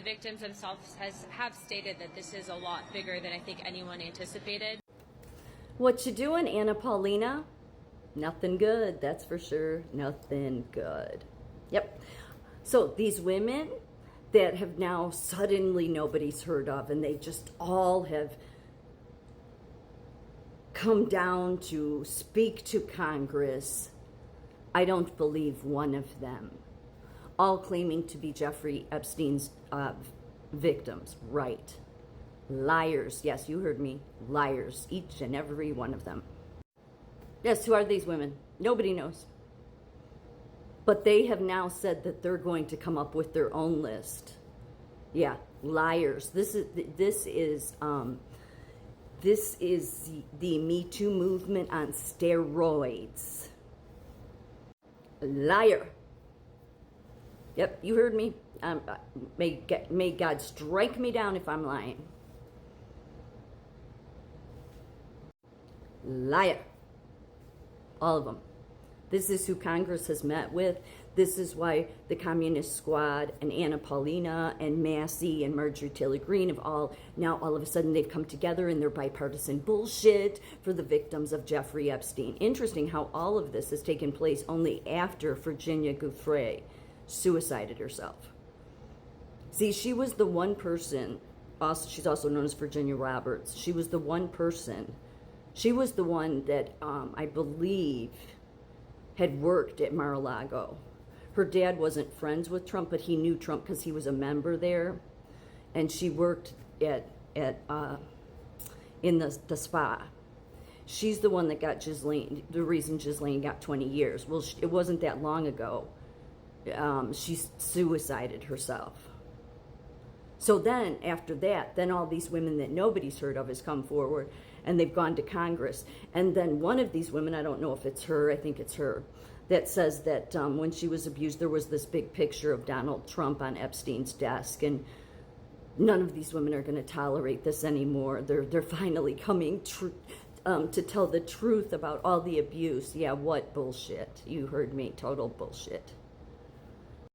the victims themselves have stated that this is a lot bigger than I think anyone anticipated. What you doing, Anna Paulina? Nothing good, that's for sure. Nothing good. Yep. So these women that have now suddenly nobody's heard of, and they just all have come down to speak to Congress. I don't believe one of them. All claiming to be Jeffrey Epstein's victims. Right. Liars. Yes, you heard me. Liars. Each and every one of them. Yes, who are these women? Nobody knows. But they have now said that they're going to come up with their own list. Yeah, liars. This is the Me Too movement on steroids. Liar. Yep, you heard me. May God strike me down if I'm lying. Liar. All of them. This is who Congress has met with. This is why the Communist Squad and Anna Paulina and Massey and Marjorie Taylor Greene have all of a sudden they've come together in their bipartisan bullshit for the victims of Jeffrey Epstein. Interesting how all of this has taken place only after Virginia Giuffre suicided herself. See, she was the one person, she's also known as Virginia Roberts. She was the one person, she was the one that I believe had worked at Mar-a-Lago. Her dad wasn't friends with Trump, but he knew Trump because he was a member there. And she worked in the spa. She's the one that got Ghislaine, the reason Ghislaine got 20 years. Well, it wasn't that long ago. She suicided herself. So then, after that, then all these women that nobody's heard of has come forward, and they've gone to Congress. And then one of these women, I don't know if it's her, I think it's her, that says that when she was abused, there was this big picture of Donald Trump on Epstein's desk, and none of these women are going to tolerate this anymore. They're finally coming to tell the truth about all the abuse. Yeah, what bullshit. You heard me, total bullshit.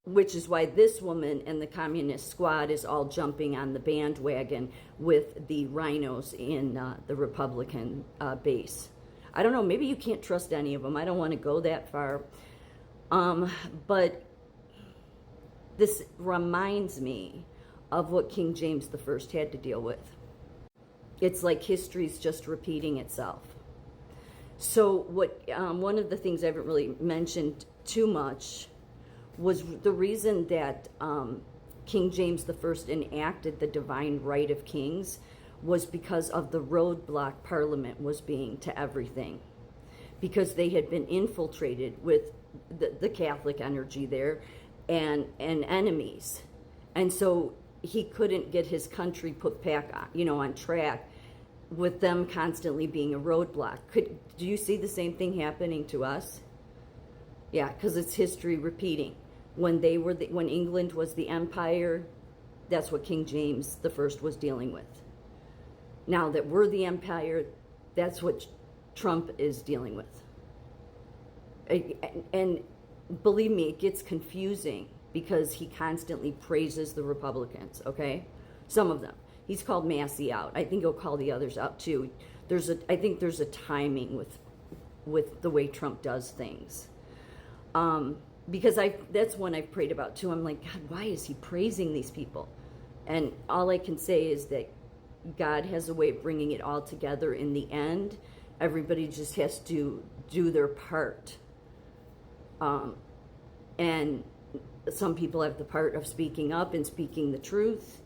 Which is why this woman and the Communist Squad is all jumping on the bandwagon with the rhinos in the Republican base. I don't know, maybe you can't trust any of them. I don't want to go that far. But this reminds me of what King James I had to deal with. It's like history's just repeating itself. So one of the things I haven't really mentioned too much was the reason that King James I enacted the divine right of kings was because of the roadblock Parliament was being to everything. Because they had been infiltrated with the Catholic energy there and enemies. And so he couldn't get his country put back on track with them constantly being a roadblock. Do you see the same thing happening to us? Yeah, because it's history repeating. When England was the empire, that's what King James I was dealing with. Now that we're the empire, that's what Trump is dealing with. And believe me, it gets confusing because he constantly praises the Republicans, okay? Some of them. He's called Massey out. I think he'll call the others out too. I think there's a timing with the way Trump does things. Because that's one I've prayed about too. I'm like, God, why is he praising these people? And all I can say is that God has a way of bringing it all together in the end. Everybody just has to do their part. And some people have the part of speaking up and speaking the truth.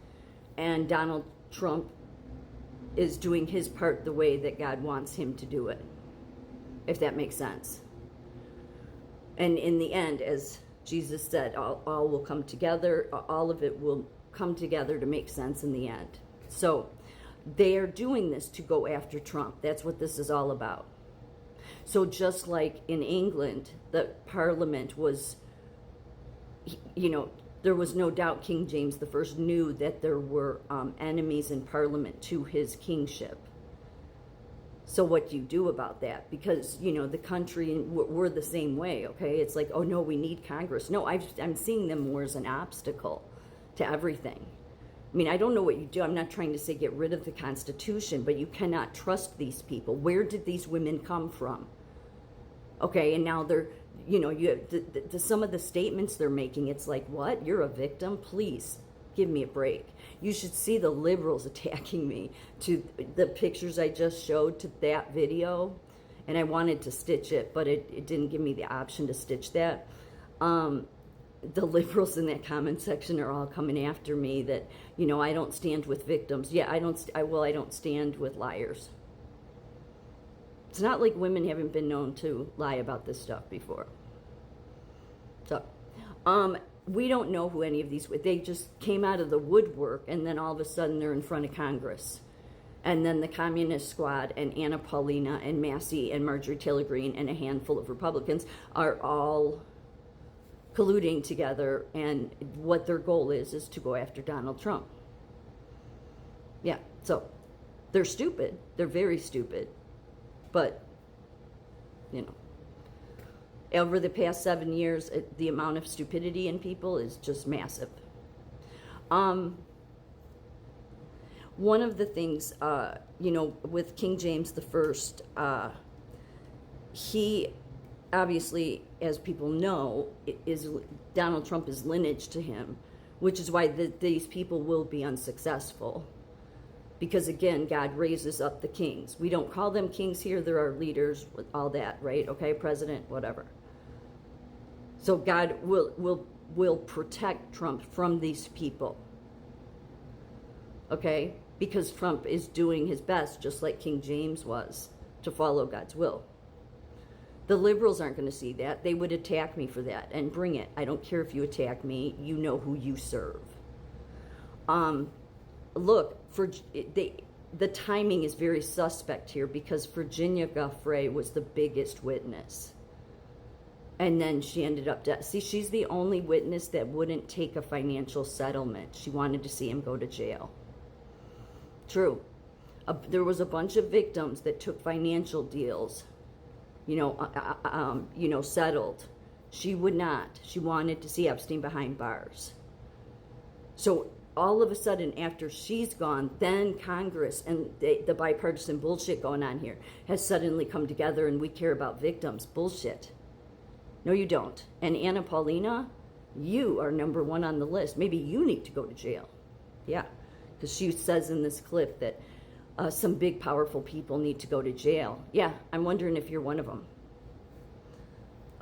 And Donald Trump is doing his part the way that God wants him to do it, if that makes sense. And in the end, as Jesus said, all will come together. All of it will come together to make sense in the end. So they are doing this to go after Trump. That's what this is all about. So just like in England, the Parliament was, there was no doubt King James I knew that there were enemies in Parliament to his kingship. So what do you do about that? Because, the country, we're the same way, okay? It's like, oh, no, we need Congress. No, I'm seeing them more as an obstacle to everything. I mean, I don't know what you do. I'm not trying to say get rid of the Constitution, but you cannot trust these people. Where did these women come from? Okay, and now they're, you some of the statements they're making, it's like, what? You're a victim? Please, give me a break. You should see the liberals attacking me to the pictures I just showed, to that video, and I wanted to stitch it, but it didn't give me the option to stitch that. The liberals in that comment section are all coming after me that, I don't stand with victims. Yeah, I don't stand with liars. It's not like women haven't been known to lie about this stuff before. So, we don't know who any of these, they just came out of the woodwork, and then all of a sudden they're in front of Congress. And then the Communist Squad and Anna Paulina and Massey and Marjorie Taylor Greene and a handful of Republicans are all colluding together, and what their goal is to go after Donald Trump. Yeah, so they're stupid. They're very stupid. But, over the past 7 years, the amount of stupidity in people is just massive. One of the things, with King James I, he obviously, as people know, is Donald Trump is lineage to him, which is why these people will be unsuccessful. Because again, God raises up the kings. We don't call them kings here. They're our leaders, all that, right? Okay, president, whatever. So God will protect Trump from these people. Okay? Because Trump is doing his best, just like King James was, to follow God's will. The liberals aren't going to see that. They would attack me for that, and bring it. I don't care if you attack me. You know who you serve. Look, the timing is very suspect here, because Virginia Giuffre was the biggest witness. And then she ended up dead. See, she's the only witness that wouldn't take a financial settlement. She wanted to see him go to jail. True. There was a bunch of victims that took financial deals, settled. She would not. She wanted to see Epstein behind bars. So all of a sudden, after she's gone, then Congress and the bipartisan bullshit going on here has suddenly come together, and we care about victims. Bullshit. No, you don't. And Anna Paulina, you are number one on the list. Maybe you need to go to jail. Yeah, because she says in this clip that some big, powerful people need to go to jail. Yeah, I'm wondering if you're one of them.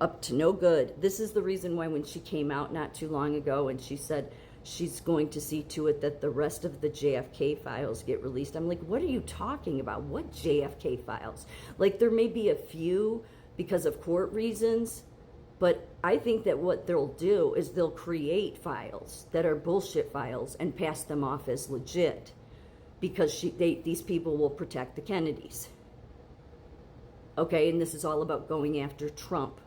Up to no good. This is the reason why when she came out not too long ago and she said she's going to see to it that the rest of the JFK files get released. I'm like, what are you talking about? What JFK files? Like, there may be a few because of court reasons, but I think that what they'll do is they'll create files that are bullshit files and pass them off as legit, because these people will protect the Kennedys. Okay, and this is all about going after Trump.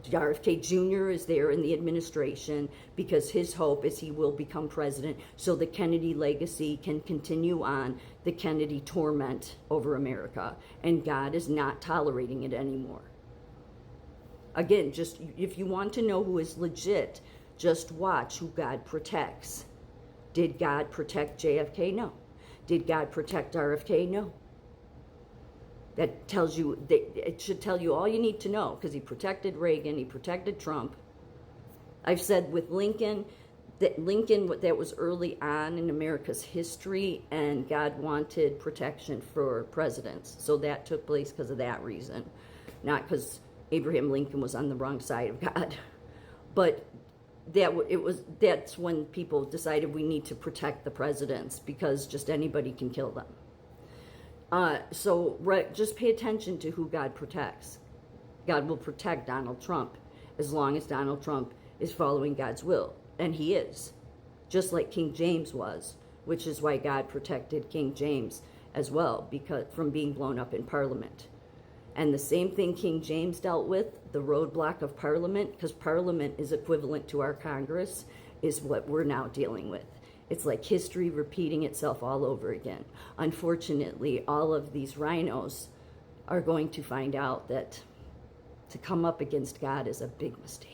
RFK Jr. is there in the administration because his hope is he will become president so the Kennedy legacy can continue on, the Kennedy torment over America. And God is not tolerating it anymore. Again, just if you want to know who is legit, just watch who God protects. Did God protect JFK? No. Did God protect RFK? No. That tells you, it should tell you all you need to know, because he protected Reagan, he protected Trump. I've said with Lincoln, that was early on in America's history, and God wanted protection for presidents. So that took place because of that reason, not because Abraham Lincoln was on the wrong side of God. But that's when people decided we need to protect the presidents, because just anybody can kill them. Just pay attention to who God protects. God will protect Donald Trump as long as Donald Trump is following God's will. And he is. Just like King James was, which is why God protected King James as well, because from being blown up in Parliament. And the same thing King James dealt with, the roadblock of Parliament, because Parliament is equivalent to our Congress, is what we're now dealing with. It's like history repeating itself all over again. Unfortunately, all of these rhinos are going to find out that to come up against God is a big mistake.